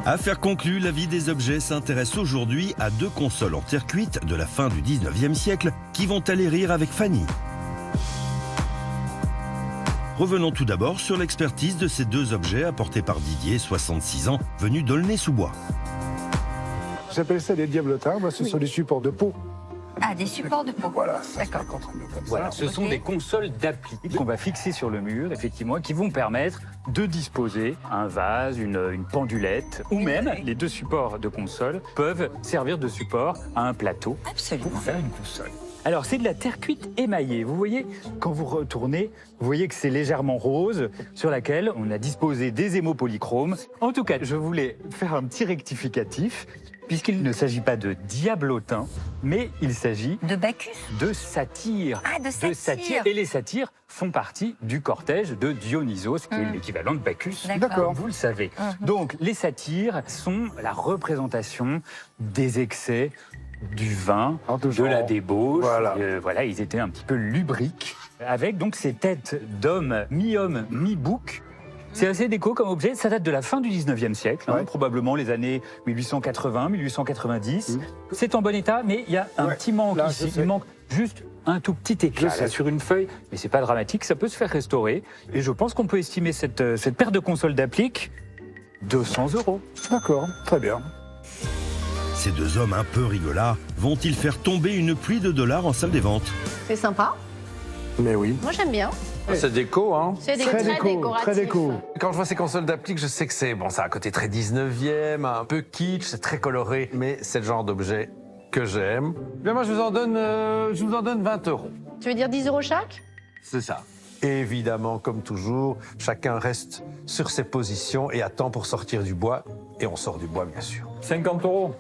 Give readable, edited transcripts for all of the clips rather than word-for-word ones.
Affaire conclue, la vie des objets s'intéresse aujourd'hui à 2 consoles en terre cuite de la fin du 19e siècle qui vont aller rire avec Fanny. Revenons tout d'abord sur l'expertise de ces 2 objets apportés par Didier, 66 ans, venu d'Aulnay-sous-Bois. J'appelle ça des diablotins, ce sont des supports de peau. Ah, des supports de peau. Voilà, d'accord. Voilà, ce sont des consoles d'appli qu'on va fixer sur le mur, effectivement, qui vont permettre de disposer un vase, une pendulette, ou même les 2 supports de console peuvent servir de support à un plateau. Absolument. Pour faire une console. Alors, c'est de la terre cuite émaillée. Vous voyez, quand vous retournez, vous voyez que c'est légèrement rose, sur laquelle on a disposé des émaux polychromes. En tout cas, je voulais faire un petit rectificatif, puisqu'il ne s'agit pas de diablotin, mais il s'agit de Bacchus, de satyre. Ah, de satyre. Et les satyres font partie du cortège de Dionysos, qui est l'équivalent de Bacchus, D'accord. vous le savez. Donc, les satyres sont la représentation des excès du vin, de la débauche. Voilà, ils étaient un petit peu lubriques, avec donc ces têtes d'hommes mi-homme, mi-bouc. C'est assez déco comme objet, ça date de la fin du 19e siècle, probablement les années 1880, 1890. C'est en bon état, mais il y a un petit manque ici. Il manque juste un tout petit éclat là, sur une feuille, mais c'est pas dramatique, ça peut se faire restaurer. Et je pense qu'on peut estimer cette paire de consoles d'applique 200 €. D'accord, très bien. Ces 2 hommes un peu rigolards vont-ils faire tomber une pluie de dollars en salle des ventes? C'est sympa. Mais oui. Moi, j'aime bien. C'est déco, hein. C'est Très déco, décoratif. très déco. Quand je vois ces consoles d'applique, je sais que c'est ça a un côté très 19e, un peu kitsch, c'est très coloré, mais c'est le genre d'objet que j'aime. Bien, moi, je vous en donne 20 €. Tu veux dire 10 € chaque? C'est ça. Et évidemment, comme toujours, chacun reste sur ses positions et attend pour sortir du bois. Et on sort du bois, bien sûr. 50 €.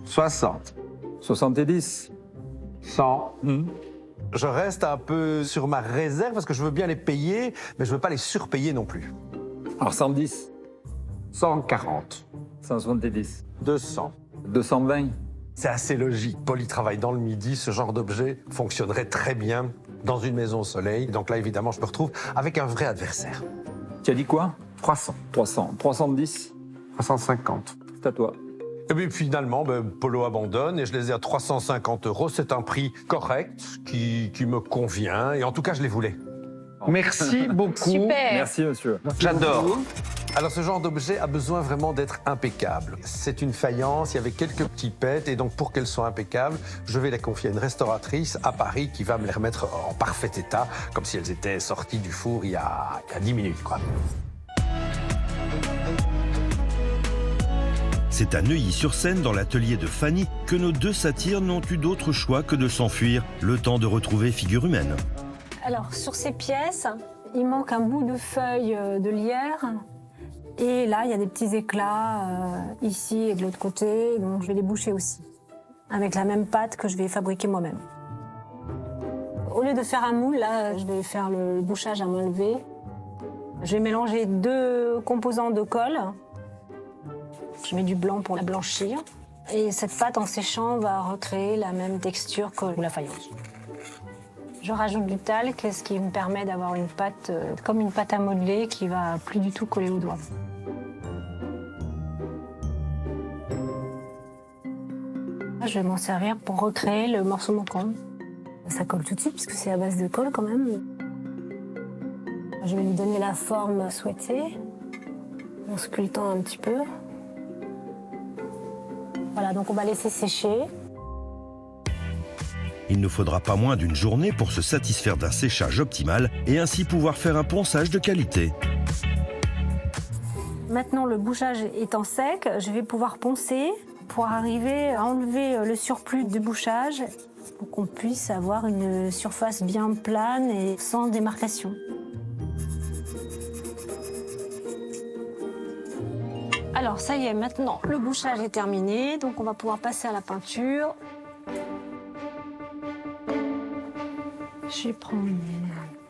60. 70. 100. Je reste un peu sur ma réserve parce que je veux bien les payer, mais je veux pas les surpayer non plus. Alors 110. 140. 170. 200. 220. C'est assez logique. Paul, il travaille dans le Midi. Ce genre d'objet fonctionnerait très bien dans une maison au soleil. Donc là, évidemment, je me retrouve avec un vrai adversaire. Tu as dit quoi? 300. 300. 310. 350. C'est à toi. Et puis finalement, Polo abandonne et je les ai à 350 €. C'est un prix correct qui me convient. Et en tout cas, je les voulais. Merci beaucoup. Super. Merci, monsieur. J'adore. Alors, ce genre d'objet a besoin vraiment d'être impeccable. C'est une faïence, il y avait quelques petits pets, et donc pour qu'elle soit impeccable, je vais la confier à une restauratrice à Paris qui va me les remettre en parfait état, comme si elles étaient sorties du four il y a 10 minutes, quoi. C'est à Neuilly-sur-Seine, dans l'atelier de Fanny, que nos 2 satyres n'ont eu d'autre choix que de s'enfuir, le temps de retrouver figure humaine. Alors, sur ces pièces, il manque un bout de feuille de lierre. Et là, il y a des petits éclats ici et de l'autre côté. Donc, je vais les boucher aussi, avec la même pâte que je vais fabriquer moi-même. Au lieu de faire un moule, là, je vais faire le bouchage à main levée. Je vais mélanger 2 composants de colle. Je mets du blanc pour la blanchir. Et cette pâte, en séchant, va recréer la même texture que la faïence. Je rajoute du talc, ce qui me permet d'avoir une pâte comme une pâte à modeler qui va plus du tout coller aux doigts. Je vais m'en servir pour recréer le morceau manquant. Ça colle tout de suite puisque c'est à base de colle quand même. Je vais lui donner la forme souhaitée en sculptant un petit peu. Voilà, donc on va laisser sécher. Il ne faudra pas moins d'une journée pour se satisfaire d'un séchage optimal et ainsi pouvoir faire un ponçage de qualité. Maintenant, le bouchage étant sec, je vais pouvoir poncer pour arriver à enlever le surplus du bouchage pour qu'on puisse avoir une surface bien plane et sans démarcation. Alors ça y est, maintenant le bouchage est terminé, donc on va pouvoir passer à la peinture. Je vais prendre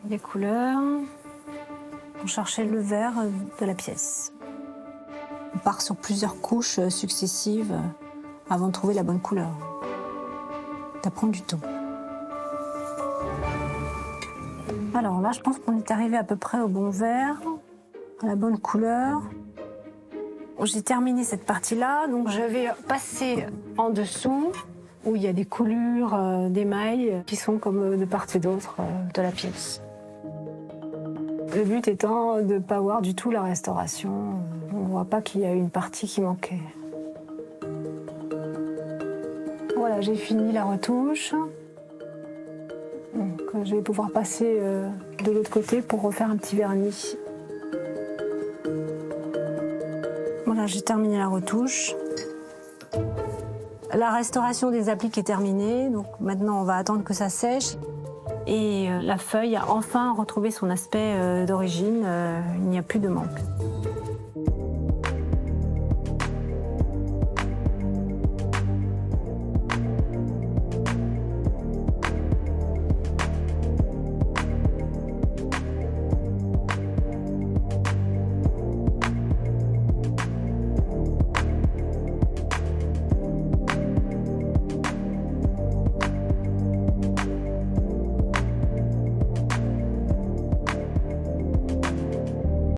les couleurs pour chercher le vert de la pièce. On part sur plusieurs couches successives avant de trouver la bonne couleur. Ça prend du temps. Alors là, je pense qu'on est arrivé à peu près au bon vert, à la bonne couleur. J'ai terminé cette partie-là, donc je vais passer en dessous où il y a des coulures d'émail qui sont comme de part et d'autre de la pièce. Le but étant de ne pas voir du tout la restauration. On ne voit pas qu'il y a une partie qui manquait. Voilà, j'ai fini la retouche. Donc, je vais pouvoir passer de l'autre côté pour refaire un petit vernis. Voilà, j'ai terminé la retouche. La restauration des appliques est terminée, donc maintenant on va attendre que ça sèche. Et la feuille a enfin retrouvé son aspect d'origine, il n'y a plus de manque.